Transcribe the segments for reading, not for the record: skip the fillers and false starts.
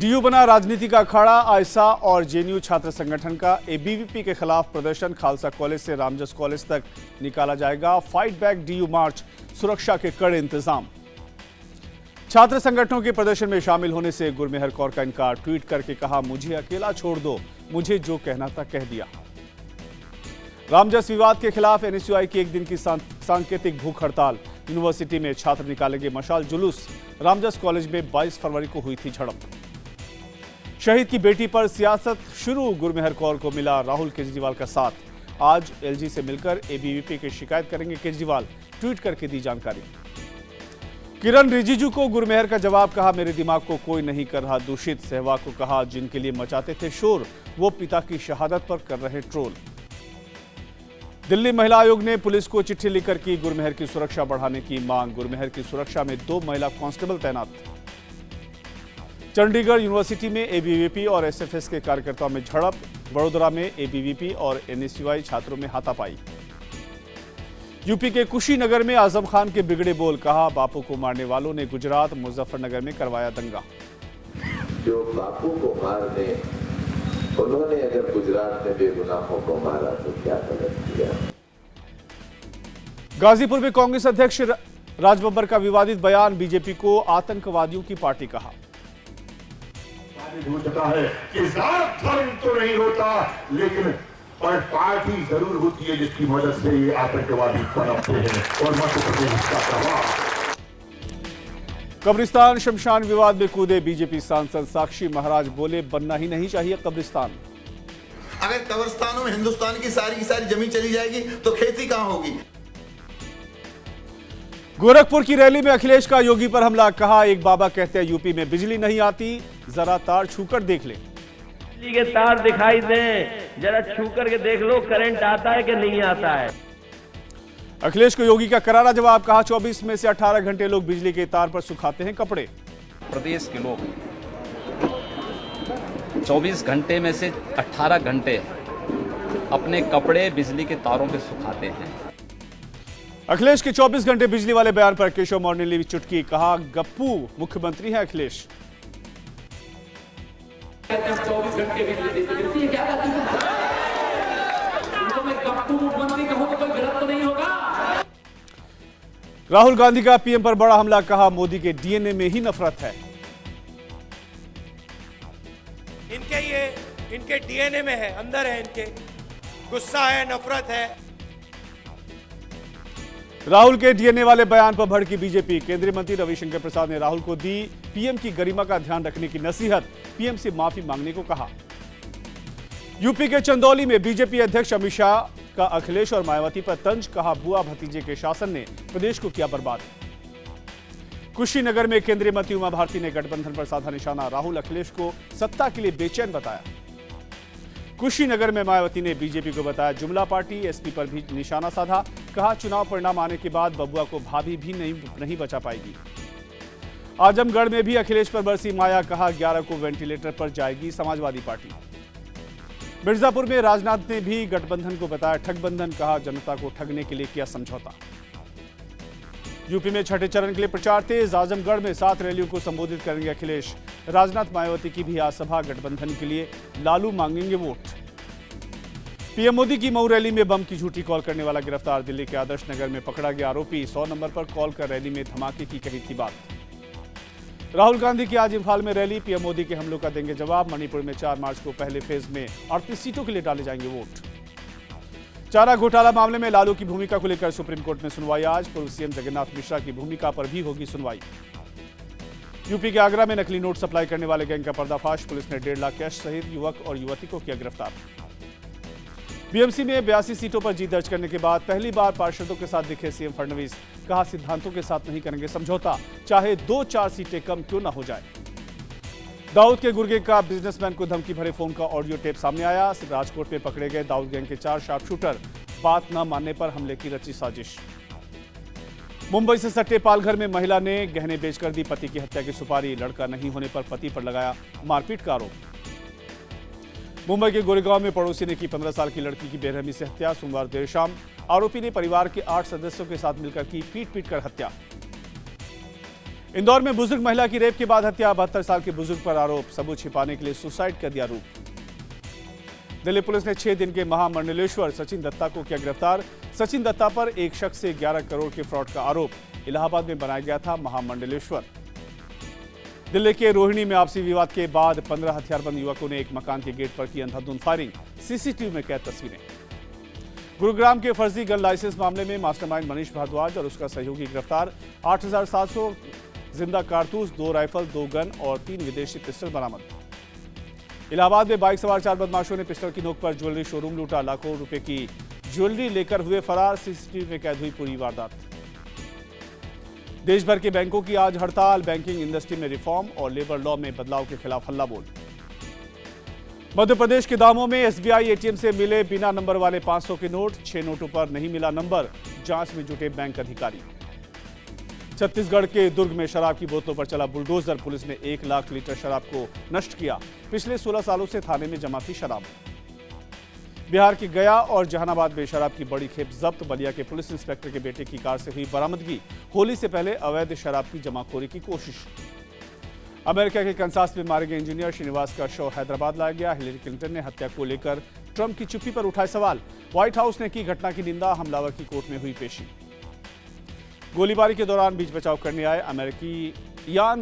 DU बना राजनीति का अखाड़ा। आयसा और जेएनयू छात्र संगठन का एबीवीपी के खिलाफ प्रदर्शन खालसा कॉलेज से रामजस कॉलेज तक निकाला जाएगा। फाइट बैक डीयू मार्च, सुरक्षा के कड़े इंतजाम। छात्र संगठनों के प्रदर्शन में शामिल होने से गुरमेहर कौर का इनकार। ट्वीट करके कहा, मुझे अकेला छोड़ दो, मुझे जो कहना था कह दिया। रामजस विवाद के खिलाफ एनएसयूआई की एक दिन की सांकेतिक भूख हड़ताल। यूनिवर्सिटी में छात्र निकालेंगे मशाल जुलूस। रामजस कॉलेज में 22 फरवरी को हुई थी झड़प। शहीद की बेटी पर सियासत शुरू। गुरमेहर कौर को मिला राहुल केजरीवाल का साथ। आज एलजी से मिलकर एबीवीपी की शिकायत करेंगे केजरीवाल। ट्वीट करके दी जानकारी। किरण रिजिजू को गुरमेहर का जवाब। कहा, मेरे दिमाग को कोई नहीं कर रहा दूषित। सहवाग को कहा, जिनके लिए मचाते थे शोर वो पिता की शहादत पर कर रहे ट्रोल। दिल्ली महिला आयोग ने पुलिस को चिट्ठी लिखकर की गुरमेहर की सुरक्षा बढ़ाने की मांग। गुरमेहर की सुरक्षा में 2 महिला कांस्टेबल तैनात। चंडीगढ़ यूनिवर्सिटी में एबीवीपी और एसएफएस के कार्यकर्ताओं में झड़प। वडोदरा में एबीवीपी और एनएसयूआई छात्रों में हाथापाई। यूपी के कुशीनगर में आजम खान के बिगड़े बोल। कहा, बापू को मारने वालों ने गुजरात मुजफ्फरनगर में करवाया दंगा। जो बापू को मार दे, उन्होंने अगर गुजरात में बेगुनाहों को मारा तो क्या गलत किया। गाजीपुर में कांग्रेस अध्यक्ष राजबब्बर का विवादित बयान। बीजेपी को आतंकवादियों की पार्टी कहा। हो चुका है कि जात धर्म तो नहीं होता, लेकिन पर पार्टी जरूर होती है जिसकी मदद से ये आतंकवादी पनपते हैं। और मध्य प्रदेश का प्रभाव। कब्रिस्तान शमशान विवाद में कूदे बीजेपी सांसद। साक्षी महाराज बोले, बनना ही नहीं चाहिए कब्रिस्तान। अगर कब्रिस्तानों में हिंदुस्तान की सारी जमीन चली जाएगी तो खेती कहां होगी। गोरखपुर की रैली में अखिलेश का योगी पर हमला। कहा, एक बाबा कहते हैं यूपी में बिजली नहीं आती, जरा तार छूकर देख ले। बिजली के तार दिखाई दें, जरा छूकर के देख लो करंट आता है कि नहीं आता है। अखिलेश को योगी का करारा जवाब। कहा, 24 में से 18 घंटे लोग बिजली के तार पर सुखाते हैं कपड़े। प्रदेश के लोग 24 घंटे में से 18 घंटे अपने कपड़े बिजली के तारों पे सुखाते हैं। अखिलेश के 24 घंटे बिजली वाले बयान पर केशव मौर्य ने ली चुटकी। कहा, गप्पू मुख्यमंत्री हैं अखिलेश। 24 घंटे बिजली देती है, क्या कहती है? उनको मैं गप्पू मुख्यमंत्री कहूं तो कोई गलत तो नहीं होगा। राहुल गांधी का पीएम पर बड़ा हमला। कहा, मोदी के डीएनए में ही नफरत है। इनके डीएनए में है, अंदर है, इनके गुस्सा है, नफरत है। राहुल के डीएनए वाले बयान पर भड़की बीजेपी। केंद्रीय मंत्री रविशंकर प्रसाद ने राहुल को दी पीएम की गरिमा का ध्यान रखने की नसीहत। पीएम से माफी मांगने को कहा। यूपी के चंदौली में बीजेपी अध्यक्ष अमित शाह का अखिलेश और मायावती पर तंज। कहा, बुआ भतीजे के शासन ने प्रदेश को किया बर्बाद। कुशीनगर में केंद्रीय मंत्री उमा भारती ने गठबंधन पर साधा निशाना। राहुल अखिलेश को सत्ता के लिए बेचैन बताया। कुशीनगर में मायावती ने बीजेपी को बताया जुमला पार्टी। एसपी पर भी निशाना साधा। कहा, चुनाव परिणाम आने के बाद बबुआ को भाभी भी नहीं बचा पाएगी। आजमगढ़ में भी अखिलेश पर बरसी माया। कहा, 11 को वेंटिलेटर पर जाएगी समाजवादी पार्टी। मिर्जापुर में राजनाथ ने भी गठबंधन को बताया ठगबंधन। कहा, जनता को ठगने के लिए किया समझौता। यूपी में छठे चरण के लिए प्रचार तेज। आजमगढ़ में 7 रैलियों को संबोधित करेंगे अखिलेश। राजनाथ मायावती की भी आज सभा। गठबंधन के लिए लालू मांगेंगे वोट। पीएम मोदी की मऊ रैली में बम की झूठी कॉल करने वाला गिरफ्तार। दिल्ली के आदर्श नगर में पकड़ा गया आरोपी। 100 नंबर पर कॉल कर रैली में धमाके की कही थी बात। राहुल गांधी की आज इम्फाल में रैली। पीएम मोदी के हमलों का देंगे जवाब। मणिपुर में 4 मार्च को पहले फेज में 38 सीटों के लिए डाले जाएंगे वोट। चारा घोटाला मामले में लालू की भूमिका को लेकर सुप्रीम कोर्ट में सुनवाई आज। पूर्व सीएम जगन्नाथ मिश्रा की भूमिका पर भी होगी सुनवाई। यूपी के आगरा में नकली नोट सप्लाई करने वाले गैंग का पर्दाफाश। पुलिस ने 1.5 लाख कैश सहित युवक और युवती को किया गिरफ्तार। बीएमसी में 82 सीटों पर जीत दर्ज करने के बाद पहली बार पार्षदों के साथ दिखे सीएम फडणवीस। कहा, सिद्धांतों के साथ नहीं करेंगे समझौता, चाहे 2-4 सीटें कम क्यों ना हो जाए। दाऊद के गुर्गे का बिजनेसमैन को धमकी भरे फोन का ऑडियो टेप सामने आया। राजकोट में पकड़े गए दाऊद गैंग के 4 शार्प शूटर। बात न मानने पर हमले की रची साजिश। मुंबई से सट्टे पालघर में महिला ने गहने बेचकर दी पति की हत्या की सुपारी। लड़का नहीं होने पर पति पर लगाया मारपीट का आरोप। मुंबई के गोरेगांव में पड़ोसी ने की 15 साल की लड़की की बेरहमी से हत्या। सोमवार देर शाम आरोपी ने परिवार के 8 सदस्यों के साथ मिलकर की पीट कर हत्या। इंदौर में बुजुर्ग महिला की रेप के बाद हत्या, 72 साल के बुजुर्ग पर आरोप, सबूत छिपाने के लिए सुसाइड कर दिया आरोप। दिल्ली पुलिस ने 6 दिन के महामंडलेश्वर सचिन दत्ता को किया गिरफ्तार। सचिन दत्ता पर एक शख्स से 11 करोड़ के फ्रॉड का आरोप। इलाहाबाद में बनाया गया था महामंडलेश्वर। दिल्ली के रोहिणी में आपसी विवाद के बाद 15 हथियारबंद युवकों ने एक मकान के गेट पर की अंधाधुंध फायरिंग, सीसीटीवी में कैद तस्वीरें। गुरुग्राम के फर्जी गन लाइसेंस मामले में मास्टरमाइंड मनीष भारद्वाज और उसका सहयोगी गिरफ्तार। 8,700 जिंदा कारतूस, 2 राइफल, 2 गन और 3 विदेशी पिस्टल बरामद। इलाहाबाद में बाइक सवार 4 बदमाशों ने पिस्टल की नोक पर ज्वेलरी शोरूम लूटा, लाखों रुपए की ज्वेलरी लेकर हुए फरार, सीसीटीवी में कैद हुई पूरी वारदात। देश भर के बैंकों की आज हड़ताल, बैंकिंग इंडस्ट्री में रिफॉर्म और लेबर लॉ में बदलाव के खिलाफ हल्ला बोल। मध्य प्रदेश के दामों में एसबीआई एटीएम से मिले बिना नंबर वाले 500 के नोट, 6 नोटों पर नहीं मिला नंबर, जांच में जुटे बैंक अधिकारी। छत्तीसगढ़ के दुर्ग में शराब की बोतलों पर चला बुलडोजर, पुलिस ने 1 लाख लीटर शराब को नष्ट किया। पिछले 16 सालों से थाने में जमा थी शराब। बिहार के गया और जहानाबाद में शराब की बड़ी खेप जब्त, बलिया के पुलिस इंस्पेक्टर के बेटे की कार से हुई बरामदगी। होली से पहले अवैध शराब की जमाखोरी की कोशिश। अमेरिका के कंसास में मारे गए इंजीनियर श्रीनिवास का शव हैदराबाद लाया गया। हिलेरी क्लिंटन ने हत्या को लेकर ट्रंप की चुप्पी पर उठाए सवाल। व्हाइट हाउस ने की घटना की निंदा, हमलावर की कोर्ट में हुई पेशी। गोलीबारी के दौरान बीच बचाव करने आए अमेरिकी यान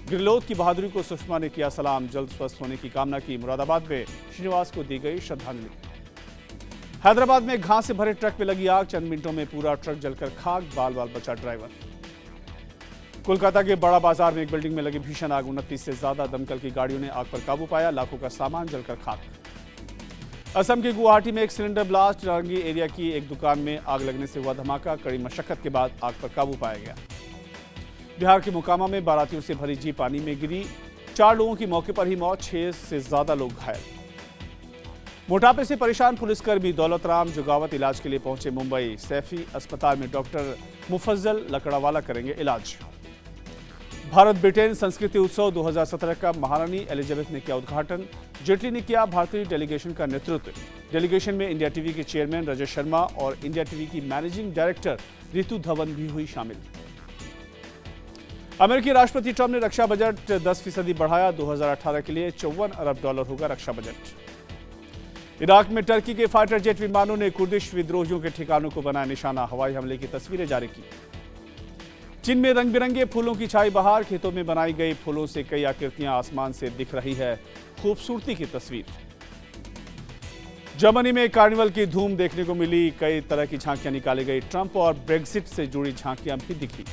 गिरलोत की बहादुरी को सुषमा ने किया सलाम, जल्द स्वस्थ होने की कामना की। मुरादाबाद में श्रीनिवास को दी गई श्रद्धांजलि। हैदराबाद में घास से भरे ट्रक में लगी आग, चंद मिनटों में पूरा ट्रक जलकर खाक, बाल बाल बचा ड्राइवर। कोलकाता के बड़ा बाजार में एक बिल्डिंग में लगी भीषण आग, 29 से ज्यादा दमकल की गाड़ियों ने आग पर काबू पाया, लाखों का सामान जलकर खाक। असम के गुवाहाटी में एक सिलेंडर ब्लास्ट, नारंगी एरिया की एक दुकान में आग लगने से हुआ धमाका, कड़ी मशक्कत के बाद आग पर काबू पाया गया। बिहार के मोकामा में बारातियों से भरी जीप पानी में गिरी, 4 लोगों की मौके पर ही मौत, 6 से ज्यादा लोग घायल। मोटापे से परेशान पुलिसकर्मी दौलतराम जुगावत इलाज के लिए पहुंचे मुंबई। सैफी अस्पताल में डॉक्टर मुफज्जल लकड़ावाला करेंगे इलाज। भारत ब्रिटेन संस्कृति उत्सव 2017 का महारानी एलिजाबेथ ने किया उद्घाटन, जेटली ने किया भारतीय डेलीगेशन का नेतृत्व। डेलीगेशन में इंडिया टीवी के चेयरमैन रजत शर्मा और इंडिया टीवी की मैनेजिंग डायरेक्टर रितु धवन भी हुई शामिल। अमेरिकी राष्ट्रपति ट्रंप ने रक्षा बजट 10% बढ़ाया, 2018 के लिए $54 अरब होगा रक्षा बजट। इराक में टर्की के फाइटर जेट विमानों ने कुर्दिश विद्रोहियों के ठिकानों को बनाया निशाना, हवाई हमले की तस्वीरें जारी की। चीन में रंग बिरंगे फूलों की छाई बहार, खेतों में बनाई गई फूलों से कई आकृतियां आसमान से दिख रही है खूबसूरती की तस्वीर। जर्मनी में कार्निवल की धूम देखने को मिली, कई तरह की झांकियां निकाली गई, ट्रंप और ब्रेक्सिट से जुड़ी झांकियां भी दिखी।